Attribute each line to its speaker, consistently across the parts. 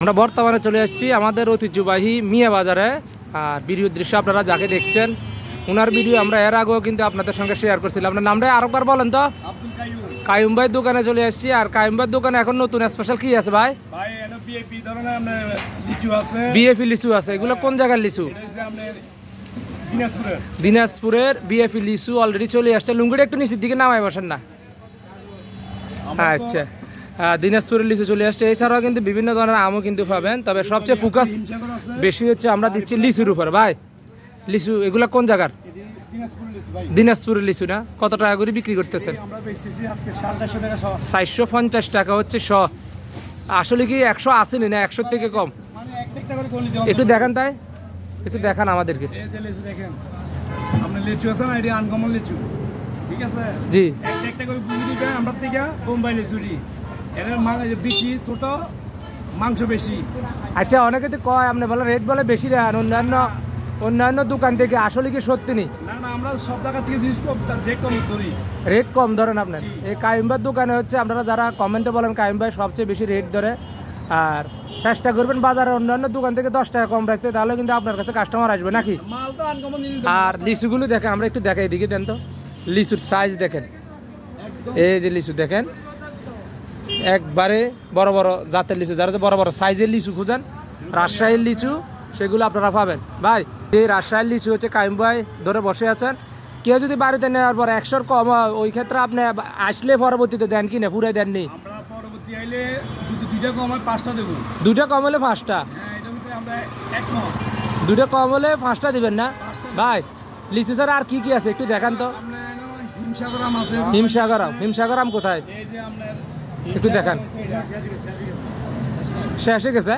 Speaker 1: আমরা বর্তমানে চলে আসছি আমাদের ঐতিহ্যবাহী মিয়া বাজারে। আর ভিডিওর দৃশ্য আপনারা যাকে দেখছেন ওনার ভিডিও আমরা এর আগেও কিন্তু আপনাদের সঙ্গে শেয়ার করছিলাম। আপনার নামটা আরেকবার বলেন তো। কাইম ভাই দোকানে চলে আসছি। আর কাইম ভাই দোকানে এখন নতুন স্পেশাল কি আছে ভাই? বিএফি লিচু আছে। এগুলো কোন জায়গার লিচু? দিনাজপুরের বিএফি লিচু অলরেডি চলে আসছে। লুঙ্গিটা একটু নিচের দিকে নামাই বসেন না। আচ্ছা, দিনাজপুরের লিচু চলে আসছে। এছাড়াও কিন্তু বিভিন্ন ধরনের আমও কিন্তু পাবেন, তবে সবচেয়ে ফোকাস বেশি হচ্ছে আমরা দিচ্ছি লিচুর উপর। ভাই লিচু এগুলা কোন জায়গার? দিনাজপুরের লিচু না? কত টাকা করে বিক্রি করতেছেন? 450 টাকা হচ্ছে শ। আসলে কি 100 আসেনি না 100 থেকে কম? একটু দেখান, তাই একটু দেখান আমাদেরকে। জি,
Speaker 2: মাংস বেশি।
Speaker 1: আচ্ছা, অনেকে তো কয় আপনি বলে রেট বলে বেশি দেন অন্যান্য দোকান থেকে, আসলে কি সত্যি নেই?
Speaker 2: না, আমরা সব জায়গা থেকে জিনিস কম ধরি,
Speaker 1: রেট কম ধরেন আপনার। এই কাইম ভাইয়ের দোকানে হচ্ছে আপনারা যারা কমেন্টে বলেন কাইম ভাই সবচেয়ে বেশি রেট ধরে, আর চেষ্টা করবেন বাজারে অন্যান্য দোকান থেকে 10 টাকা কম রাখতে, তাহলে কিন্তু আপনার কাছে কাস্টমার আসবে নাকি। আর লিচুগুলো দেখেন, আমরা একটু দেখাই, দিকে দেন তো। লিচুর সাইজ দেখেন, এই যে লিচু দেখেন, একবারে বড় বড় জাতের লিচু। যারা বড় বড় সাইজের লিচু খুঁজেন, রাজশাহীর লিচু, সেগুলো আপনারা পাবেন। ভাই এই রাজশাহীর লিচু হচ্ছে কাইম ভাই ধরে বসে আছেন। কেউ যদি বাড়িতে নেওয়ার পর 100 কম হয়, ওই ক্ষেত্রে আপনি আসলে পরবর্তীতে দেন কি না? পুরাই দেননি? দুইটা কম হলে 5টা, দুইটা কম হলে 5টা দিবেন না ভাই? লিচু ছাড়া আর কি কি আছে একটু দেখান তো। হিমসাগর আম কোথায় একটু দেখান। শেষ হয়ে গেছে।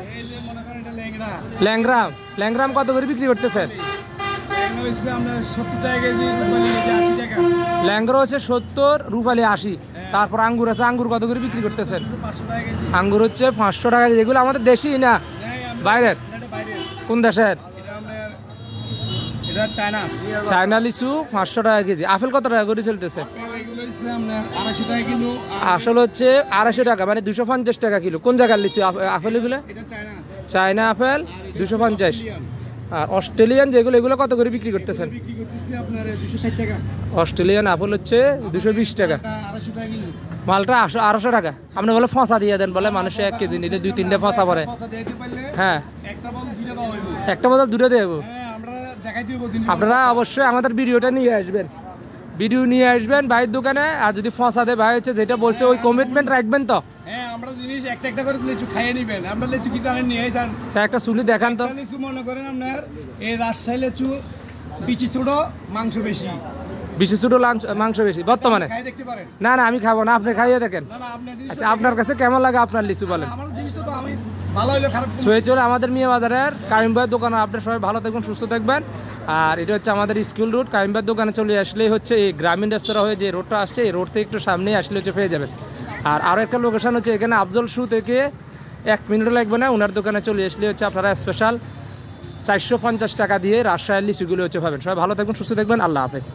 Speaker 1: ল্যাংগ্রাম কত করে বিক্রি করতেছেন? ল্যাংরা হচ্ছে 70, রূপালি 80। তারপর আঙ্গুর আছে, আঙ্গুর কত করে বিক্রি করতেছেন? আঙ্গুর হচ্ছে 500 টাকা। এগুলো আমাদের দেশি না বাইরের? কোন দেশের? চায়না লিচু 500 টাকা কেজি। আপেল কত টাকা করে চলতেছে? আসলে হচ্ছে 250 টাকা, মানে 250 টাকা কিলো। কোন জায়গার লিচু আপেল এগুলো? China apple 250। আর অস্ট্রেলিয়ান যেগুলো, এগুলো কত করে বিক্রি করতেছেন? অস্ট্রেলিয়ান আপেল হচ্ছে 220 টাকা। মালটা 250 টাকা। আপনি বলে ফসা দিয়ে দেন, বলে মানুষে 1 কেজি নিতে 2-3টা ফসা পরে। হ্যাঁ, একটা বদল দুটো দেবো। আপনারা অবশ্যই আমাদের ভিডিওটা নিয়ে আসবেন, ভিডিও নিয়ে আসবেন ভাইয়ের দোকানে। আর যদি ফসা দেয় ভাই হচ্ছে যেটা বলছে ওই কমিটমেন্ট রাখবেন তো।
Speaker 2: আমরা জিনিস একটা করে লিচু খাইয়ে নিবেন। আমরা লিচু কি জানেন নিয়ে যান
Speaker 1: স্যার, একটা শুনি দেখান তো।
Speaker 2: লিচু মনে করেন আপনার এই রাজশাহী লিচু বিচি ছোট, মাংস বেশি।
Speaker 1: বিচি ছোট, মাংস বেশি বর্তমানে? না না, আমি খাবো না, আপনি খাইয়ে দেখেন। আচ্ছা, আপনার কাছে কেমন লাগে আপনার লিচু বলেন। চলে আমাদের মিয়া বাজারের কাইম ভাইয়ের দোকানে। আপনার সবাই ভালো থাকবেন, সুস্থ থাকবেন। আর এটা হচ্ছে আমাদের স্কুল রোড। কাইম ভাইয়ের দোকানে চলে আসলেই হচ্ছে এই গ্রামীণ রেস্তোরাঁ হয়ে যে রোডটা আসছে, এই রোড থেকে একটু সামনেই আসলে হচ্ছে পেয়ে যাবেন। আর আরও একটা লোকেশন হচ্ছে এখানে আফজল শু থেকে 1 মিনিটও লাগবে না। ওনার দোকানে চলে আসলে হচ্ছে আপনারা স্পেশাল 450 টাকা দিয়ে রাজশাহীর লিচুগুলো হচ্ছে পাবেন। সবাই ভালো থাকবেন, সুস্থ থাকবেন। আল্লাহ হাফেজ।